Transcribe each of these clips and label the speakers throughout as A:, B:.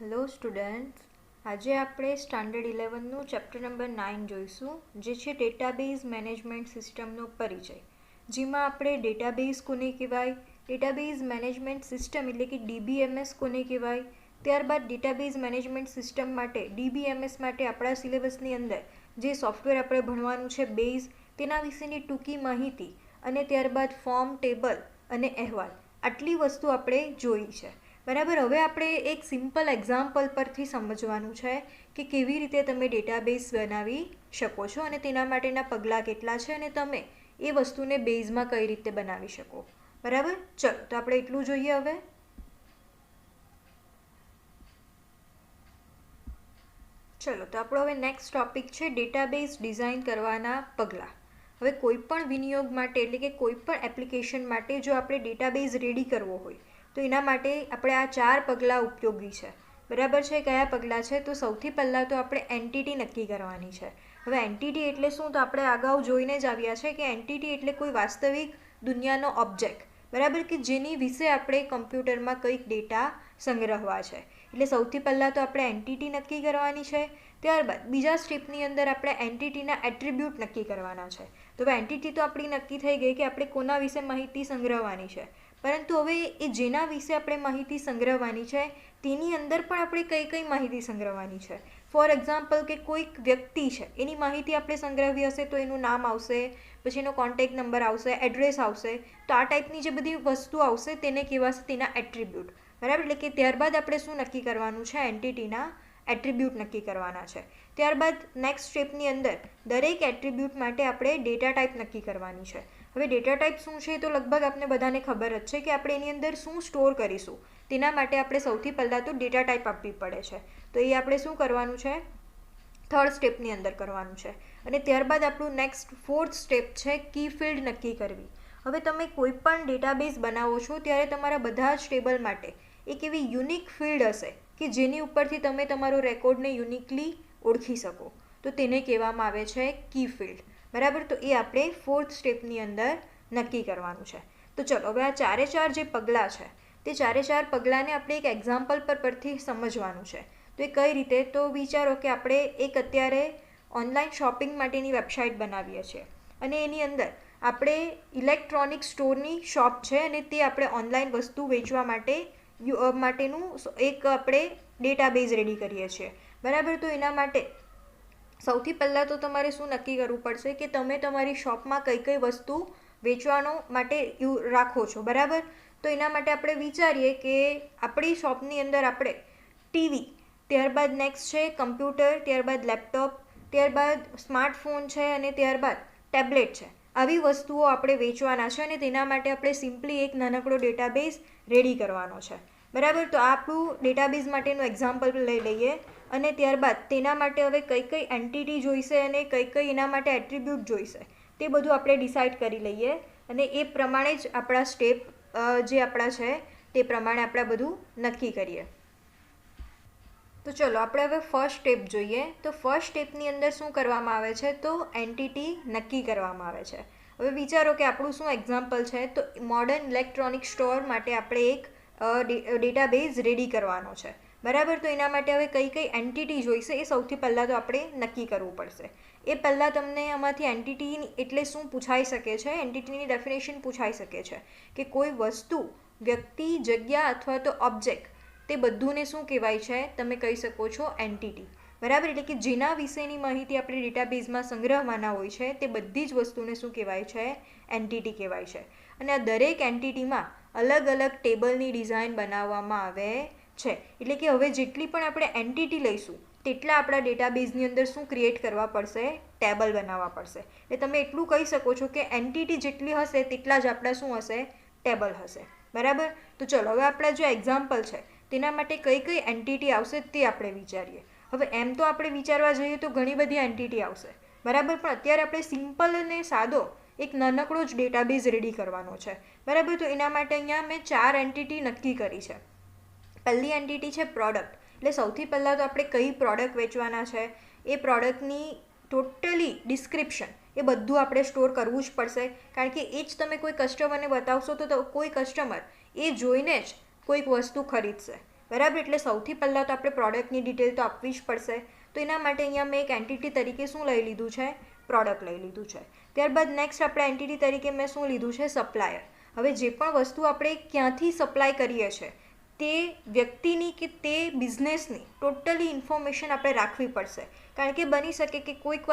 A: Hello students, આજે આપણે standard 11નું chapter number 9 જોઈશું, જે છે ડેટાબેઝ મેનેજમેન્ટ સિસ્ટમનો પરિચય. જેમાં આપણે ડેટાબેઝ કોને કહેવાય, ડેટાબેઝ મેનેજમેન્ટ સિસ્ટમ એટલે કે DBMS કોને કહેવાય, ત્યારબાદ ડેટાબેઝ મેનેજમેન્ટ સિસ્ટમ માટે DBMS માટે આપણા સિલેબસની અંદર જે સોફ્ટવેર આપણે ભણવાનું છે બેઝ, તેના વિશેની ટૂંકી માહિતી અને ત્યારબાદ ફોર્મ, ટેબલ અને અહેવાલ, આટલી વસ્તુ આપણે જોઈ છે. બરાબર. હવે આપણે એક સિમ્પલ એક્ઝામ્પલ પરથી સમજવાનું છે કે કેવી રીતે તમે ડેટાબેઝ બનાવી શકો છો અને તેના માટેના પગલાં કેટલા છે અને તમે એ વસ્તુને બેઝમાં કઈ રીતે બનાવી શકો. બરાબર. ચલો, તો આપણે એટલું જોઈએ. હવે ચલો, તો આપણો હવે નેક્સ્ટ ટોપિક છે ડેટાબેઝ ડિઝાઇન કરવાના પગલાં. હવે કોઈ પણ વિનિયોગ માટે એટલે કે કોઈ પણ એપ્લિકેશન માટે જો આપણે ડેટાબેઝ રેડી કરવો હોય તો એના માટે આપણે આ 4 પગલાં ઉપયોગી છે. બરાબર છે. કયા પગલાં છે? તો સૌથી પહેલાં તો આપણે એન્ટિટી નક્કી કરવાની છે. હવે એન્ટિટી એટલે શું? તો આપણે અગાઉ જોઈને જ આવ્યા છે કે એન્ટિટી એટલે કોઈ વાસ્તવિક દુનિયાનો ઓબ્જેક્ટ, બરાબર, કે જેની વિશે આપણે કમ્પ્યુટરમાં કંઈક ડેટા સંગ્રહવા છે. એટલે સૌથી પહેલાં તો આપણે એન્ટિટી નક્કી કરવાની છે. ત્યારબાદ બીજા સ્ટેપની અંદર આપણે એન્ટિટીના એટ્રીબ્યુટ નક્કી કરવાના છે. તો હવે એન્ટિટી તો આપણી નક્કી થઈ ગઈ કે આપણે કોના વિશે માહિતી સંગ્રહવાની છે, પરંતુ હવે એ જેના વિશે આપણે માહિતી સંગ્રહવાની છે તેની અંદર પણ આપણે કઈ કઈ માહિતી સંગ્રહવાની છે. ફોર એક્ઝામ્પલ, કે કોઈક વ્યક્તિ છે એની માહિતી આપણે સંગ્રહવી હશે તો એનું નામ આવશે, પછી એનો કોન્ટેક્ટ નંબર આવશે, એડ્રેસ આવશે. તો આ ટાઈપની જે બધી વસ્તુ આવશે તેને કહેવાશે તેના એટ્રીબ્યુટ. બરાબર. એટલે કે ત્યારબાદ આપણે શું નક્કી કરવાનું છે? એન્ટિટીના એટ્રીબ્યુટ નક્કી કરવાના છે. ત્યારબાદ નેક્સ્ટ સ્ટેપની અંદર દરેક એટ્રીબ્યુટ માટે આપણે ડેટા ટાઈપ નક્કી કરવાની છે. હવે ડેટા ટાઈપ શું છે? તો લગભગ આપણે બધાને ખબર જ છે કે આપણે એની અંદર શું સ્ટોર કરીશું તેના માટે આપણે સૌથી પહેલાં તો ડેટા ટાઈપ આપવી પડે છે. તો એ આપણે શું કરવાનું છે? થર્ડ સ્ટેપની અંદર કરવાનું છે. અને ત્યારબાદ આપણું નેક્સ્ટ ફોર્થ સ્ટેપ છે કી ફિલ્ડ નક્કી કરવી. હવે તમે કોઈ પણ ડેટાબેઝ બનાવો છો ત્યારે તમારા બધા જ ટેબલ માટે એક એવી યુનિક ફિલ્ડ હશે કે જેની ઉપરથી તમે તમારો રેકોર્ડને યુનિકલી ઓળખી શકો. તો તેને કહેવામાં આવે છે કી ફિલ્ડ. બરાબર. તો એ આપણે ફોર્થ સ્ટેપની અંદર નક્કી કરવાનું છે. તો ચલો, હવે આ 4 જે પગલાં છે તે 4 પગલાંને આપણે એક એક્ઝામ્પલ પરથી સમજવાનું છે. તો એ કઈ રીતે? તો વિચારો કે આપણે એક અત્યારે ઓનલાઈન શોપિંગ માટેની વેબસાઇટ બનાવીએ છીએ અને એની અંદર આપણે ઇલેક્ટ્રોનિક સ્ટોરની શોપ છે અને તે આપણે ઓનલાઈન વસ્તુ વેચવા માટેનું એક આપણે ડેટાબેઝ રેડી કરીએ છીએ. બરાબર. તો એના માટે સૌથી પહેલાં તો તમારે શું નક્કી કરવું પડશે કે તમે તમારી શોપમાં કઈ કઈ વસ્તુ વેચવાનો માટે રાખો છો. બરાબર. તો એના માટે આપણે વિચારીએ કે આપણી શોપની અંદર આપણે ટીવી, ત્યારબાદ નેક્સ્ટ છે કમ્પ્યુટર, ત્યારબાદ લેપટોપ, ત્યારબાદ સ્માર્ટફોન છે અને ત્યારબાદ ટેબ્લેટ છે. આવી વસ્તુઓ આપણે વેચવાના છે અને તેના માટે આપણે સિમ્પલી એક નાનકડો ડેટાબેઝ રેડી કરવાનો છે. બરાબર. તો આપણું ડેટાબેઝ માટેનું એક્ઝામ્પલ લઈ લઈએ અને ત્યારબાદ તેના માટે હવે કઈ કઈ એન્ટિટી જોઈશે અને કઈ કઈ એના માટે એટ્રીબ્યુટ જોઈશે તે બધું આપણે ડિસાઇડ કરી લઈએ અને એ પ્રમાણે જ આપણા સ્ટેપ જે આપણા છે તે પ્રમાણે આપણે બધું નક્કી કરીએ. તો ચલો, આપણે હવે ફર્સ્ટ સ્ટેપ જોઈએ. તો ફર્સ્ટ સ્ટેપની અંદર શું કરવામાં આવે છે? તો એન્ટિટી નક્કી કરવામાં આવે છે. હવે વિચારો કે આપણું શું એક્ઝામ્પલ છે? તો મોડર્ન ઇલેક્ટ્રોનિક સ્ટોર માટે આપણે એક ડેટાબેઝ રેડી કરવાનો છે. બરાબર. તો એના માટે હવે કઈ કઈ એન્ટિટી જોઈશે એ સૌથી પહેલાં તો આપણે નક્કી કરવું પડશે. એ પહેલાં તમને આમાંથી એન્ટિટી એટલે શું પૂછાઈ શકે છે? એન્ટિટીની ડેફિનેશન પૂછાઈ શકે છે કે કોઈ વસ્તુ, વ્યક્તિ, જગ્યા અથવા તો ઓબ્જેક્ટ, તે બધુંને શું કહેવાય છે? તમે કહી શકો છો એન્ટિટી. બરાબર. એટલે કે જેના વિશેની માહિતી આપણે ડેટાબેઝમાં સંગ્રહવાના હોય છે તે બધી જ વસ્તુને શું કહેવાય છે? એન્ટિટી કહેવાય છે. અને આ દરેક એન્ટિટીમાં અલગ અલગ ટેબલની ડિઝાઇન બનાવવામાં આવે છે. એટલે કે હવે જેટલી પણ આપણે એન્ટિટી લઈશું તેટલા આપણા ડેટાબેઝની અંદર શું ક્રિએટ કરવા પડશે? ટેબલ બનાવવા પડશે. એટલે તમે એટલું કહી શકો છો કે એન્ટિટી જેટલી હશે તેટલા જ આપણા શું હશે? ટેબલ હશે. બરાબર. તો ચલો, હવે આપણા જો એક્ઝામ્પલ છે તેના માટે કઈ કઈ એન્ટિટી આવશે તે આપણે વિચારીએ. હવે એમ તો આપણે વિચારવા જઈએ તો ઘણી બધી એન્ટિટી આવશે. બરાબર. પણ અત્યારે આપણે સિમ્પલ અને સાદો એક નાનકડો જ ડેટાબેઝ રેડી કરવાનો છે. બરાબર. તો એના માટે અહીંયા મેં 4 એન્ટિટી નક્કી કરી છે. પહેલી એન્ટિટી છે પ્રોડક્ટ. એટલે સૌથી પહેલાં તો આપણે કઈ પ્રોડક્ટ વેચવાના છે એ પ્રોડક્ટની ટોટલી ડિસ્ક્રિપ્શન એ બધું આપણે સ્ટોર કરવું જ પડશે. કારણ કે એ જ તમે કોઈ કસ્ટમરને બતાવશો તો કોઈ કસ્ટમર એ જોઈને જ કોઈક વસ્તુ ખરીદશે. બરાબર. એટલે સૌથી પહેલાં તો આપણે પ્રોડક્ટની ડિટેલ તો આપવી જ પડશે. તો એના માટે અહીંયા મેં એક એન્ટિટી તરીકે શું લઈ લીધું છે? પ્રોડક્ટ લઈ લીધું છે. ત્યારબાદ નેક્સ્ટ આપણે એન્ટિટી તરીકે મેં શું લીધું છે? સપ્લાયર. હવે જે પણ વસ્તુ આપણે ક્યાંથી સપ્લાય કરીએ છીએ તે વ્યક્તિની કે તે બિઝનેસની ટોટલી ઇન્ફોર્મેશન આપણે રાખવી પડશે. કારણ કે બની શકે કે કોઈક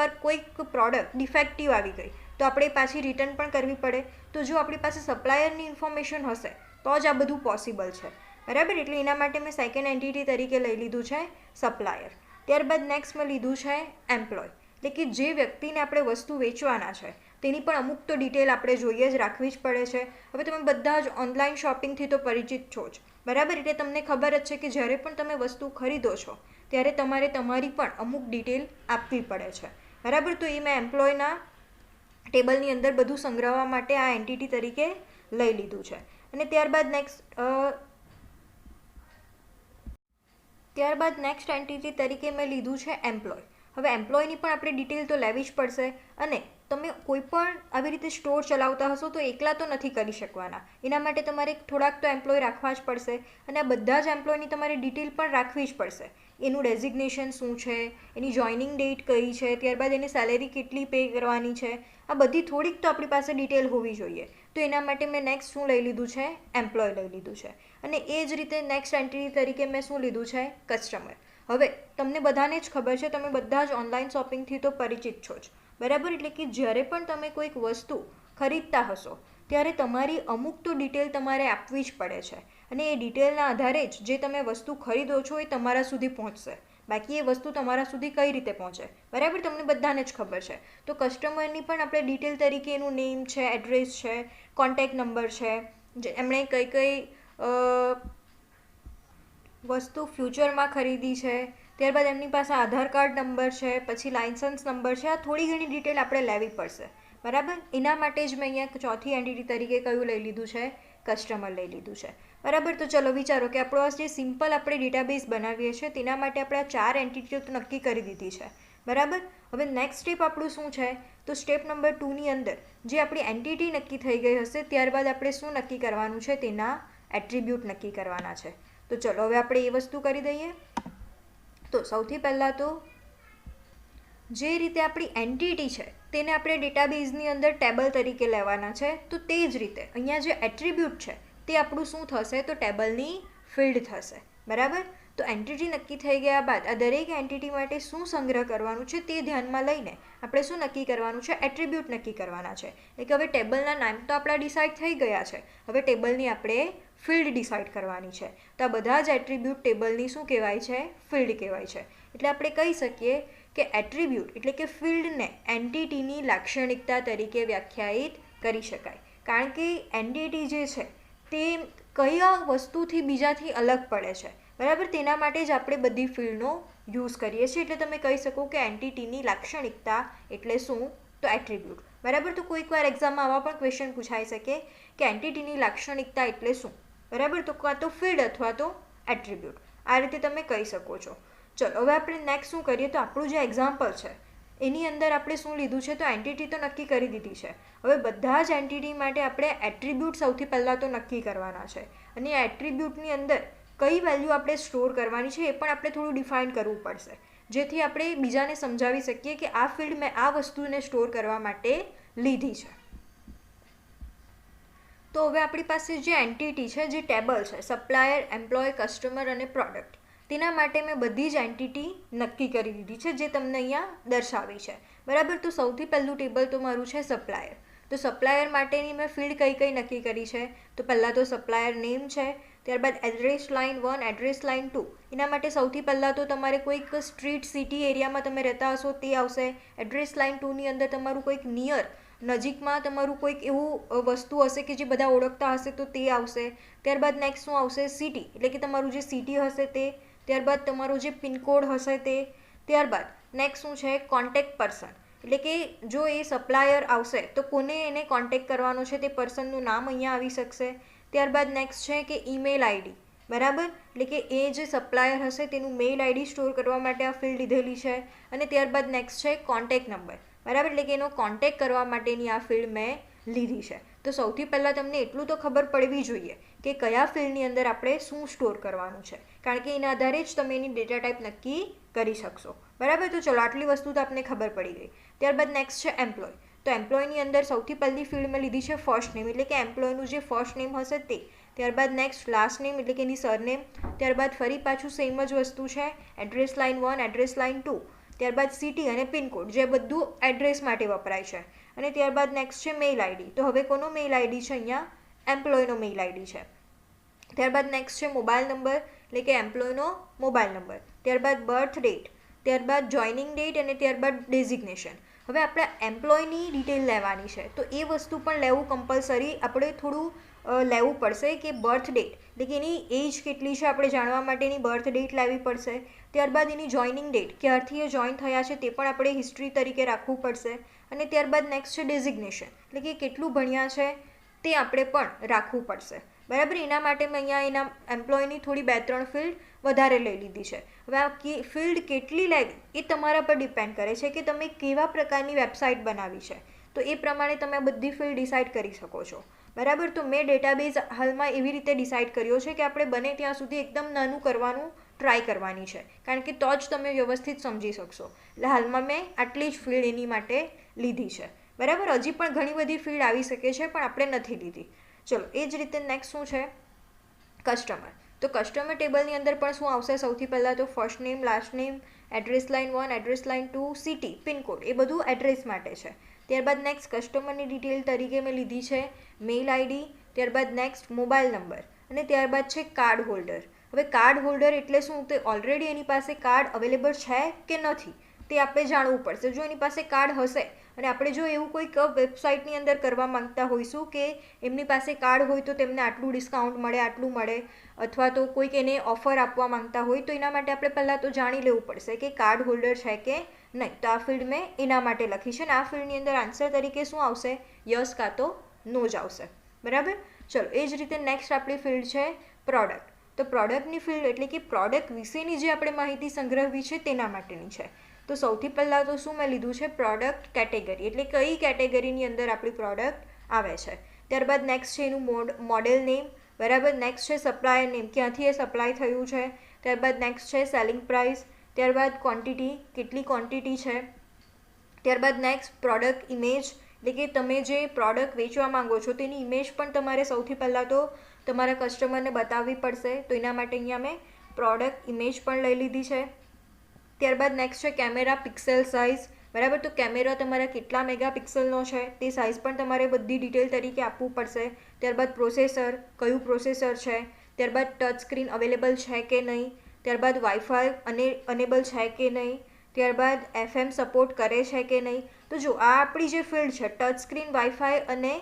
A: પ્રોડક્ટ ડિફેક્ટિવ આવી ગઈ તો આપણે પાછી રિટર્ન પણ કરવી પડે. તો જો આપણી પાસે સપ્લાયરની ઇન્ફોર્મેશન હશે તો જ આ બધું પોસિબલ છે. બરાબર. એટલે એના માટે મેં સેકન્ડ એન્ટિટી તરીકે લઈ લીધું છે સપ્લાયર. ત્યારબાદ નેક્સ્ટ મેં લીધું છે એમ્પ્લોય. એટલે કે જે વ્યક્તિને આપણે વસ્તુ વેચવાના છે તેની પણ અમુક તો ડિટેલ આપણે જોઈએ જ રાખવી જ પડે છે. હવે તમે બધા જ ઓનલાઈન શોપિંગથી તો પરિચિત છો જ. બરાબર. એટલે તમને ખબર જ છે કે જ્યારે પણ તમે વસ્તુ ખરીદો છો ત્યારે તમારે તમારી પણ અમુક ડિટેલ આપવી પડે છે. બરાબર. તો એ મેં એમ્પ્લોયના ટેબલની અંદર બધું સંગ્રહવા માટે આ એન્ટિટી તરીકે લઈ લીધું છે. અને ત્યારબાદ નેક્સ્ટ એન્ટિટી તરીકે મેં લીધું છે એમ્પ્લોય. હવે એમ્પ્લોયની પણ આપણે ડિટેલ તો લેવી જ પડશે. અને તમે કોઈ પણ આવી રીતે સ્ટોર ચલાવતા હશો તો એકલા તો નથી કરી શકવાના. એના માટે તમારે થોડાક તો એમ્પ્લોય રાખવા જ પડશે. અને આ બધા જ એમ્પ્લોયની તમારે ડિટેલ પણ રાખવી જ પડશે. એનું ડેઝિગ્નેશન શું છે, એની જોઈનિંગ ડેટ કઈ છે, ત્યારબાદ એને સેલેરી કેટલી પે કરવાની છે, આ બધી થોડીક તો આપણી પાસે ડિટેલ હોવી જોઈએ. તો એના માટે મેં નેક્સ્ટ શું લઈ લીધું છે? એમ્પ્લોય લઈ લીધું છે. અને એ જ રીતે નેક્સ્ટ એન્ટિટી તરીકે મેં શું લીધું છે? કસ્ટમર. હવે તમને બધાને જ ખબર છે, તમે બધા જ ઓનલાઈન શોપિંગથી તો પરિચિત છો જ. બરાબર. એટલે કે જ્યારે પણ તમે કોઈક વસ્તુ ખરીદતા હશો ત્યારે તમારી અમુક તો ડિટેલ તમારે આપવી જ પડે છે. અને એ ડિટેલના આધારે જ જે તમે વસ્તુ ખરીદો છો એ તમારા સુધી પહોંચશે. બાકી એ વસ્તુ તમારા સુધી કઈ રીતે પહોંચે? બરાબર. તમને બધાને જ ખબર છે. તો કસ્ટમરની પણ આપણે ડિટેલ તરીકે એનું નેમ છે, એડ્રેસ છે, કોન્ટેક્ટ નંબર છે, જે એમણે કઈ વસ્તુ ફ્યુચરમાં ખરીદી છે, ત્યારબાદ એમની પાસે આધાર કાર્ડ નંબર છે, પછી લાઇસન્સ નંબર છે, આ થોડી ઘણી ડિટેલ આપણે લેવી પડશે. બરાબર. એના માટે જ મેં અહીંયા ચોથી એન્ટિટી તરીકે કયું લઈ લીધું છે? કસ્ટમર લઈ લીધું છે. બરાબર. તો ચલો વિચારો કે આપણો જે સિમ્પલ આપણે ડેટાબેઝ બનાવીએ છીએ તેના માટે આપણે આ 4 એન્ટિટીઓ તો નક્કી કરી દીધી છે. બરાબર. હવે નેક્સ્ટ સ્ટેપ આપણું શું છે? તો સ્ટેપ નંબર 2ની અંદર જે આપણી એન્ટિટી નક્કી થઈ ગઈ હશે ત્યારબાદ આપણે શું નક્કી કરવાનું છે? તેના એટ્રીબ્યુટ નક્કી કરવાના છે. તો ચલો હવે આપણે એ વસ્તુ કરી દઈએ. તો સૌથી પહેલાં તો જે રીતે આપણી એન્ટિટી છે તેને આપણે ડેટાબેઝની અંદર ટેબલ તરીકે લેવાના છે. તો તે જ રીતે અહીંયા જે એટ્રીબ્યુટ છે તે આપણું શું થશે? તો ટેબલની ફિલ્ડ થશે. બરાબર. તો એન્ટિટી નક્કી થઈ ગયા બાદ આ દરેક એન્ટિટી માટે શું સંગ્રહ કરવાનું છે તે ધ્યાનમાં લઈને આપણે શું નક્કી કરવાનું છે? એટ્રીબ્યુટ નક્કી કરવાના છે. એટલે હવે ટેબલના નામ તો આપણા ડિસાઇડ થઈ ગયા છે. હવે ટેબલની આપણે ફિલ્ડ ડિસાઇડ કરવાની છે. તો આ બધા જ એટ્રીબ્યુટ ટેબલની શું કહેવાય છે? ફિલ્ડ કહેવાય છે. એટલે આપણે કહી શકીએ કે એટ્રીબ્યુટ એટલે કે ફિલ્ડને એન્ટિટીની લાક્ષણિકતા તરીકે વ્યાખ્યાયિત કરી શકાય. કારણ કે એન્ટિટી જે છે તે કયા વસ્તુથી બીજાથી અલગ પડે છે. બરાબર. તેના માટે જ આપણે બધી ફિલ્ડનો યુઝ કરીએ છીએ. એટલે તમે કહી શકો કે એન્ટિટીની લાક્ષણિકતા એટલે શું? તો એટ્રીબ્યુટ. બરાબર. તો કોઈક વાર એક્ઝામમાં આવા પણ ક્વેશ્ચન પૂછાઈ શકે કે એન્ટિટીની લાક્ષણિકતા એટલે શું? બરાબર. તો કાં તો ફિલ્ડ અથવા તો એટ્રીબ્યુટ. આ રીતે તમે કહી શકો છો. ચલો હવે આપણે નેક્સ્ટ શું કરીએ? તો આપણું જે એક્ઝામ્પલ છે એની અંદર આપણે શું લીધું છે? તો એન્ટિટી તો નક્કી કરી દીધી છે. હવે બધા જ એન્ટિટી માટે આપણે એટ્રીબ્યુટ સૌથી પહેલાં તો નક્કી કરવાના છે. અને આ એટ્રીબ્યુટની અંદર કઈ વેલ્યુ આપણે સ્ટોર કરવાની છે એ પણ આપણે થોડું ડિફાઇન કરવું પડશે. જેથી આપણે બીજાને સમજાવી શકીએ કે આ ફિલ્ડ મેં આ વસ્તુને સ્ટોર કરવા માટે લીધી છે. તો હવે આપણી પાસે જે એન્ટિટી છે, જે ટેબલ છે, સપ્લાયર, એમ્પ્લોય, કસ્ટમર અને પ્રોડક્ટ, તેના માટે મેં બધી જ એન્ટિટી નક્કી કરી દીધી છે જે તમને અહીંયા દર્શાવી છે. બરાબર. તો સૌથી પહેલું ટેબલ તો મારું છે સપ્લાયર. તો સપ્લાયર માટેની મેં ફિલ્ડ કઈ નક્કી કરી છે? તો પહેલાં તો સપ્લાયર નેમ છે, ત્યારબાદ એડ્રેસ લાઇન 1, એડ્રેસ લાઇન 2. એના માટે સૌથી પહેલાં તો તમારે કોઈક સ્ટ્રીટ, સિટી એરિયામાં તમે રહેતા હશો તે આવશે. એડ્રેસ લાઇન 2ની અંદર તમારું કોઈક નિયર, નજીકમાં તમારું કોઈક એવું વસ્તુ હશે કે જે બધા ઓળખતા હશે તો તે આવશે. ત્યારબાદ નેક્સ્ટ શું આવશે? સિટી. એટલે કે તમારું જે સિટી હશે તે. ત્યારબાદ તમારો જે પિનકોડ હશે તે. ત્યારબાદ નેક્સ્ટ શું છે? Contact person. એટલે કે જો એ સપ્લાયર આવશે તો કોને એને કોન્ટેક્ટ કરવાનો છે તે પર્સનનું નામ અહીંયા આવી શકશે. ત્યારબાદ નેક્સ્ટ છે કે ઈમેલ આઈડી. બરાબર. એટલે કે એ જે સપ્લાયર હશે તેનું મેઇલ આઈડી સ્ટોર કરવા માટે આ ફિલ્ડ લીધેલી છે. અને ત્યારબાદ નેક્સ્ટ છે કોન્ટેક્ટ નંબર. બરાબર. એટલે કે એનો કોન્ટેક્ટ કરવા માટેની આ ફિલ્ડ મેં લીધી છે. તો સૌથી પહેલાં તમને એટલું તો ખબર પડવી જોઈએ કે કયા ફિલ્ડની અંદર આપણે શું સ્ટોર કરવાનું છે, કારણ કે એના આધારે જ તમે એની ડેટા ટાઈપ નક્કી કરી શકશો. બરાબર, તો ચલો આટલી વસ્તુ તો આપણને ખબર પડી ગઈ. ત્યારબાદ નેક્સ્ટ છે એમ્પ્લોય. તો એમ્પ્લોયની અંદર સૌથી પહેલી ફિલ્ડ મેં લીધી છે ફર્સ્ટ નેમ, એટલે કે એમ્પ્લોયનું જે ફર્સ્ટ નેમ હશે તે. ત્યારબાદ નેક્સ્ટ લાસ્ટ નેમ એટલે કે એની સરનેમ. ત્યારબાદ ફરી પાછું સેમ જ વસ્તુ છે એડ્રેસ લાઇન 1, એડ્રેસ લાઇન 2. ત્યારબાદ સિટી અને પિનકોડ, જે બધું એડ્રેસ માટે વપરાય છે. અને ત્યારબાદ નેક્સ્ટ છે મેઇલ આઈડી. તો હવે કોનો મેઇલ આઈડી છે? અહીંયા એમ્પ્લોયનો મેઇલ આઈડી છે. ત્યારબાદ નેક્સ્ટ છે મોબાઈલ નંબર, એટલે કે એમ્પ્લોયનો મોબાઈલ નંબર. ત્યારબાદ બર્થ ડેટ, ત્યારબાદ જોઈનિંગ ડેટ અને ત્યારબાદ ડેઝિગ્નેશન. હવે આપણે એમ્પ્લોયની ડિટેલ લેવાની છે, તો એ વસ્તુ પણ લેવું કમ્પલસરી આપણે થોડું લેવું પડશે કે બર્થ ડેટ, એટલે કે એની એજ કેટલી છે આપણે જાણવા માટે એની બર્થ ડેટ લાવવી પડશે. ત્યારબાદ એની જોઈનિંગ ડેટ, ક્યારથી એ જોઈન થયા છે તે પણ આપણે હિસ્ટ્રી તરીકે રાખવું પડશે. અને ત્યારબાદ નેક્સ્ટ છે ડેઝિગ્નેશન, એટલે કે કેટલું ભણ્યા છે તે આપણે પણ રાખવું પડશે. બરાબર, એના માટે મેં અહીંયા એના એમ્પ્લોયની થોડી 2-3 ફિલ્ડ વધારે લઈ લીધી છે. હવે આ ફિલ્ડ કેટલી લેવી એ તમારા પર ડિપેન્ડ કરે છે કે તમે કેવા પ્રકારની વેબસાઇટ બનાવી છે, તો એ પ્રમાણે તમે આ બધી ફિલ્ડ ડિસાઇડ કરી શકો છો. બરાબર, તો મેં ડેટાબેઝ હાલમાં એવી રીતે ડિસાઇડ કર્યો છે કે આપણે બને ત્યાં સુધી એકદમ નાનું કરવાનું ટ્રાય કરવાની છે, કારણ કે તો જ તમે વ્યવસ્થિત સમજી શકશો. એટલે હાલમાં મેં આટલી જ ફિલ્ડ એની માટે લીધી છે. બરાબર, હજી પણ ઘણી બધી ફિલ્ડ આવી શકે છે પણ આપણે નથી લીધી. ચલો, એ જ રીતે નેક્સ્ટ શું છે? કસ્ટમર. તો કસ્ટમર ટેબલની અંદર પણ શું આવશે? સૌથી પહેલાં તો first name, last name, address line 1, address line 2, city, pincode, એ બધું એડ્રેસ માટે છે. ત્યારબાદ નેક્સ્ટ કસ્ટમરની ડિટેલ તરીકે મેં લીધી છે મેઇલ આઈડી. ત્યારબાદ નેક્સ્ટ મોબાઈલ નંબર અને ત્યારબાદ છે કાર્ડ હોલ્ડર. હવે કાર્ડ હોલ્ડર એટલે શું? તે ઓલરેડી એની પાસે કાર્ડ અવેલેબલ છે કે નથી તે આપણે જાણવું પડશે. જો એની પાસે કાર્ડ હશે અને આપણે જો એવું કોઈક વેબસાઇટની અંદર કરવા માંગતા હોઈશું કે એમની પાસે કાર્ડ હોય તો તેમને આટલું ડિસ્કાઉન્ટ મળે, આટલું મળે, અથવા તો કોઈક એને ઓફર આપવા માંગતા હોય, તો એના માટે આપણે પહેલાં તો જાણી લેવું પડશે કે કાર્ડ હોલ્ડર છે કે નહીં. તો આ ફિલ્ડ મેં એના માટે લખી છે અને આ ફિલ્ડની અંદર આન્સર તરીકે શું આવશે? યસ કાં તો નો જ આવશે. બરાબર, ચલો એ જ રીતે નેક્સ્ટ આપણી ફિલ્ડ છે પ્રોડક્ટ. તો પ્રોડક્ટની ફિલ્ડ એટલે કે પ્રોડક્ટ વિશેની જે આપણે માહિતી સંગ્રહવી છે તેના માટેની છે. તો સૌથી પહેલાં તો શું મેં લીધું છે? પ્રોડક્ટ કેટેગરી, એટલે કઈ કેટેગરીની અંદર આપણી પ્રોડક્ટ આવે છે. ત્યારબાદ નેક્સ્ટ છે એનું મોડેલ નેમ. બરાબર, નેક્સ્ટ છે સપ્લાયર નેમ, ક્યાંથી એ સપ્લાય થયું છે. ત્યારબાદ નેક્સ્ટ છે સેલિંગ પ્રાઇસ. ત્યારબાદ ક્વોન્ટિટી, કેટલી ક્વોન્ટિટી છે. ત્યારબાદ નેક્સ્ટ પ્રોડક્ટ ઇમેજ, એટલે કે તમે જે પ્રોડક્ટ વેચવા માંગો છો તેની ઇમેજ પણ તમારે સૌથી પહેલાં તો તમારા કસ્ટમરને બતાવવી પડશે. તો એના માટે અહીંયા મેં પ્રોડક્ટ ઇમેજ પણ લઈ લીધી છે. ત્યારબાદ નેક્સ્ટ છે કેમેરા પિક્સેલ સાઇઝ. બરાબર, તો કેમેરા તમારા કેટલા મેગાપિક્સલનો છે તે સાઇઝ પણ તમારે બધી ડિટેલ તરીકે આપવું પડશે. ત્યારબાદ પ્રોસેસર, કયું પ્રોસેસર છે. ત્યારબાદ ટચ સ્ક્રીન અવેલેબલ છે કે નહીં. ત્યારબાદ વાઈફાઈ અનેબલ છે કે નહીં. ત્યારબાદ FM સપોર્ટ કરે છે કે નહીં. તો જો આ આપણી જે ફિલ્ડ છે ટચ સ્ક્રીન, વાઈફાઈ અને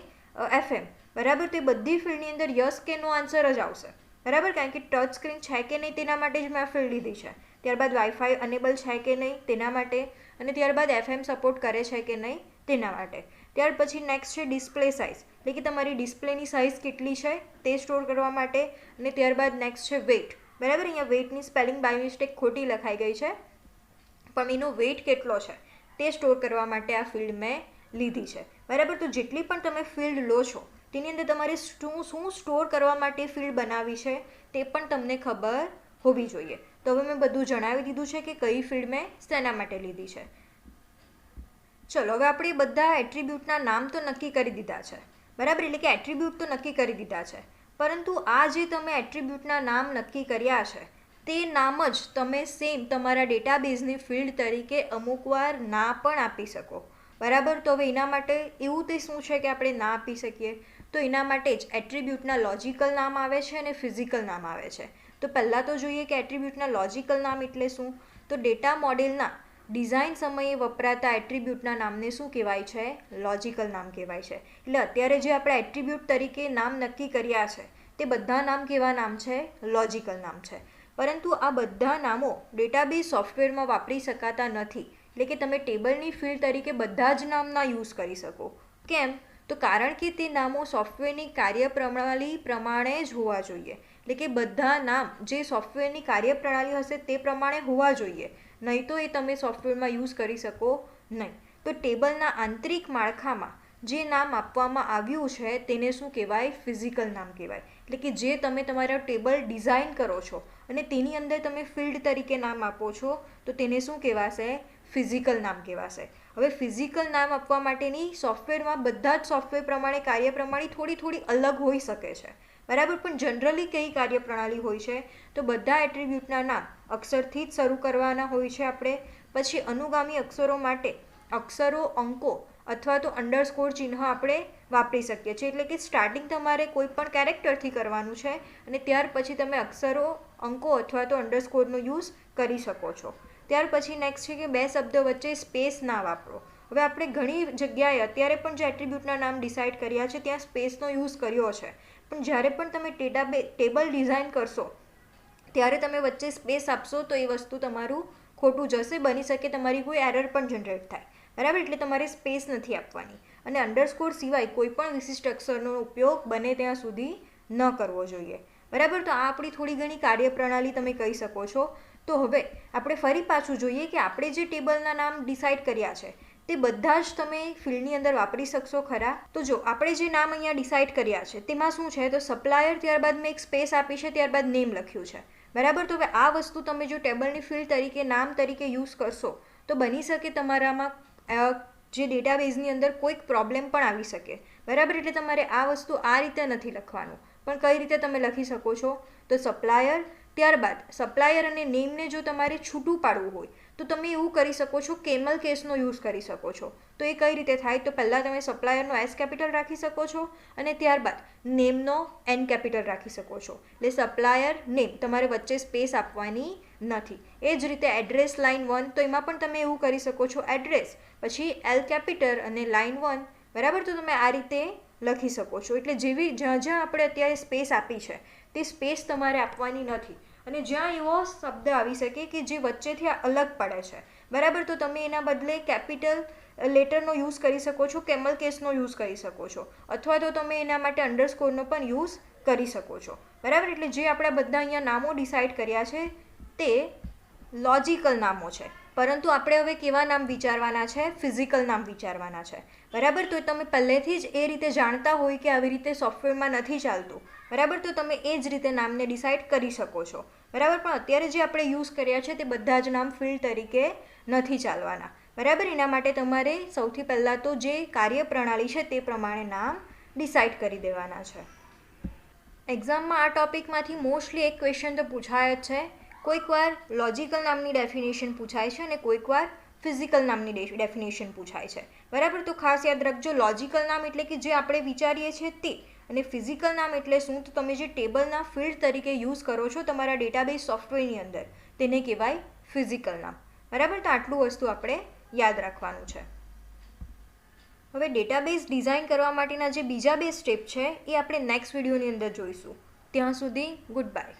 A: FM, બરાબર, તે બધી ફિલ્ડની અંદર યસ કે નો આન્સર જ આવશે. બરાબર, કારણ કે ટચ સ્ક્રીન છે કે નહીં તેના માટે જ મેં આ ફિલ્ડ લીધી છે. ત્યારબાદ વાઈફાઈ અનેબલ છે કે નહીં તેના માટે, અને ત્યારબાદ FM સપોર્ટ કરે છે કે નહીં તેના માટે. ત્યાર પછી નેક્સ્ટ છે ડિસ્પ્લે સાઇઝ, એટલે કે તમારી ડિસ્પ્લેની સાઇઝ કેટલી છે તે સ્ટોર કરવા માટે. અને ત્યારબાદ નેક્સ્ટ છે વેઇટ. બરાબર, અહીંયા વેઇટની સ્પેલિંગ બાય મિસ્ટેક ખોટી લખાઈ ગઈ છે, પણ એનો વેઇટ કેટલો છે તે સ્ટોર કરવા માટે આ ફિલ્ડ મેં લીધી છે. બરાબર, તો જેટલી પણ તમે ફિલ્ડ લો છો તેની અંદર તમારે શું સ્ટોર કરવા માટે ફિલ્ડ બનાવી છે તે પણ તમને ખબર હોવી જોઈએ. તો હવે મેં બધું જણાવી દીધું છે કે કઈ ફિલ્ડ મેં શેના માટે લીધી છે. ચલો, હવે આપણે બધા એટ્રીબ્યુટના નામ તો નક્કી કરી દીધા છે. બરાબર, એટલે કે એટ્રીબ્યુટ તો નક્કી કરી દીધા છે, પરંતુ આ જે તમે એટ્રીબ્યુટના નામ નક્કી કર્યા છે તે નામ જ તમે સેમ તમારા ડેટાબેઝની ફિલ્ડ તરીકે અમુકવાર ના પણ આપી શકો. બરાબર, તો હવે એના માટે એવું તે શું છે કે આપણે ના આપી શકીએ? તો એના માટે જ એટ્રીબ્યુટના લોજિકલ નામ આવે છે અને ફિઝિકલ નામ આવે છે. તો પહેલાં તો જોઈએ કે એટ્રીબ્યુટના લોજિકલ નામ એટલે શું? તો ડેટા મોડેલના ડિઝાઇન સમયે વપરાતા એટ્રીબ્યુટના નામને શું કહેવાય છે? લોજિકલ નામ કહેવાય છે. એટલે અત્યારે જે આપણે એટ્રીબ્યુટ તરીકે નામ નક્કી કર્યા છે તે બધા નામ કેવા નામ છે? લોજિકલ નામ છે. પરંતુ આ બધા નામો ડેટાબેઝ સોફ્ટવેરમાં વાપરી શકાતા નથી. એટલે કે તમે ટેબલની ફિલ્ડ તરીકે બધા જ નામના યુઝ કરી શકો. કેમ? તો કારણ કે તે નામો સોફ્ટવેરની કાર્યપ્રણાલી પ્રમાણે જ હોવા જોઈએ. એટલે કે બધા નામ જે સોફ્ટવેરની કાર્યપ્રણાલી હશે તે પ્રમાણે હોવા જોઈએ, નહીં તો એ તમે સોફ્ટવેરમાં યુઝ કરી શકો નહીં. તો ટેબલના આંતરિક માળખામાં જે નામ આપવામાં આવ્યું છે તેને શું કહેવાય? ફિઝિકલ નામ કહેવાય. એટલે કે જે તમે તમારા ટેબલ ડિઝાઇન કરો છો અને તેની અંદર તમે ફિલ્ડ તરીકે નામ આપો છો તો તેને શું કહેવાશે? ફિઝિકલ નામ કહેવાશે. હવે ફિઝિકલ નામ આપવા માટેની સોફ્ટવેરમાં બધા જ સોફ્ટવેર પ્રમાણે કાર્યપ્રણાલી થોડી અલગ હોઈ શકે છે, બરાબર. પણ જનરલી કઈ કાર્યપ્રણાલી હોય છે? તો બધા એટ્રીબ્યુટના નામ અક્ષરથી જ શરૂ કરવાના હોય છે આપણે. પછી અનુગામી અક્ષરો માટે અક્ષરો, અંકો અથવા તો અંડરસ્કોર ચિહ્ન આપણે વાપરી શકીએ છીએ. એટલે કે સ્ટાર્ટિંગ તમારે કોઈ પણ કેરેક્ટરથી કરવાનું છે અને ત્યાર પછી તમે અક્ષરો, અંકો અથવા તો અંડરસ્કોરનો યુઝ કરી શકો છો. ત્યાર પછી નેક્સ્ટ છે કે બે શબ્દો વચ્ચે સ્પેસ ના વાપરો. હવે આપણે ઘણી જગ્યાએ અત્યારે પણ જે એટ્રીબ્યુટના નામ ડિસાઇડ કર્યા છે ત્યાં સ્પેસનો યુઝ કર્યો છે, પણ જ્યારે પણ તમે ટેબલ ડિઝાઇન કરશો ત્યારે તમે વચ્ચે સ્પેસ આપશો તો એ વસ્તુ તમારું ખોટું જશે. બની શકે તમારી કોઈ એરર પણ જનરેટ થાય, બરાબર. એટલે તમારે સ્પેસ નથી આપવાની. અને અંડરસ્કોર સિવાય કોઈ પણ વિશિષ્ટ અક્ષરનો ઉપયોગ બને ત્યાં સુધી ન કરવો જોઈએ, બરાબર. તો આ આપણી થોડી ઘણી કાર્યપ્રણાલી તમે કહી શકો છો. તો હવે આપણે ફરી પાછું જોઈએ કે આપણે જે ટેબલના નામ ડિસાઇડ કર્યા છે તે બધા જ તમે ફિલ્ડની અંદર વાપરી શકશો ખરા? તો જો આપણે જે નામ અહીંયા ડિસાઇડ કર્યા છે તેમાં શું છે? તો સપ્લાયર, ત્યારબાદ મેં એક સ્પેસ આપી છે, ત્યારબાદ નેમ લખ્યું છે, બરાબર. તો હવે આ વસ્તુ તમે જો ટેબલની ફિલ્ડ તરીકે નામ તરીકે યુઝ કરશો તો બની શકે તમારામાં જે ડેટાબેઝની અંદર કોઈક પ્રોબ્લેમ પણ આવી શકે, બરાબર. એટલે તમારે આ વસ્તુ આ રીતે નથી લખવાનું, પણ કઈ રીતે તમે લખી શકો છો? તો સપ્લાયર, ત્યારબાદ સપ્લાયર અને નેમને જો તમારે છૂટું પાડવું હોય તો તમે એવું કરી શકો છો, કેમલ કેસનો યુઝ કરી શકો છો. તો એ કઈ રીતે થાય? તો પહેલાં તમે સપ્લાયરનો એસ કેપિટલ રાખી શકો છો અને ત્યારબાદ નેમનો એન કેપિટલ રાખી શકો છો. એટલે સપ્લાયર નેમ, તમારે વચ્ચે સ્પેસ આપવાની નથી. એ જ રીતે એડ્રેસ લાઇન 1, તો એમાં પણ તમે એવું કરી શકો છો, એડ્રેસ પછી એલ કેપિટલ અને લાઇન 1, બરાબર. તો તમે આ રીતે લખી શકો છો. એટલે જેવી જ્યાં આપણે અત્યારે સ્પેસ આપી છે તે સ્પેસ તમારે આપવાની નથી. અને જ્યાં એવો શબ્દ આવી શકે કે જે વચ્ચેથી અલગ પડે છે, બરાબર, તો તમે એના બદલે કેપિટલ લેટરનો યુઝ કરી શકો છો, કેમલ કેસનો યુઝ કરી શકો છો, અથવા તો તમે એના માટે અંડરસ્કોરનો પણ યુઝ કરી શકો છો, બરાબર. એટલે જે આપણા બધા અહીંયા નામો ડિસાઇડ કર્યા છે તે લોજિકલ નામો છે, પરંતુ આપણે હવે કેવા નામ વિચારવાના છે? ફિઝિકલ નામ વિચારવાના છે, બરાબર. તો તમે પહેલેથી જ એ રીતે જાણતા હોય કે આવી રીતે સોફ્ટવેરમાં નથી ચાલતું, બરાબર, તો તમે એ જ રીતે નામને ડિસાઇડ કરી શકો છો, બરાબર. પણ અત્યારે જે આપણે યુઝ કર્યા છે તે બધા જ નામ ફિલ્ડ તરીકે નથી ચાલવાના, બરાબર. એના માટે તમારે સૌથી પહેલાં તો જે કાર્યપ્રણાલી છે તે પ્રમાણે નામ ડિસાઇડ કરી દેવાના છે. એક્ઝામમાં આ ટોપિકમાંથી મોસ્ટલી એક ક્વેશ્ચન તો પૂછાય જ છે. કોઈક વાર લોજિકલ નામની ડેફિનેશન પૂછાય છે અને કોઈક વાર ફિઝિકલ નામની ડેફિનેશન પૂછાય છે, બરાબર. તો ખાસ યાદ રાખજો, લોજિકલ નામ એટલે કે જે આપણે વિચારીએ છીએ તે, અને ફિઝિકલ નામ એટલે શું? તો તમે જે ટેબલના ફિલ્ડ તરીકે યુઝ કરો છો તમારા ડેટાબેઝ સોફ્ટવેરની અંદર તેને કહેવાય ફિઝિકલ નામ, બરાબર. તો આટલું વસ્તુ આપણે યાદ રાખવાનું છે. હવે ડેટાબેઝ ડિઝાઇન કરવા માટેના જે બીજા બે સ્ટેપ છે એ આપણે નેક્સ્ટ વિડીયોની અંદર જોઈશું. ત્યાં સુધી ગુડ બાય.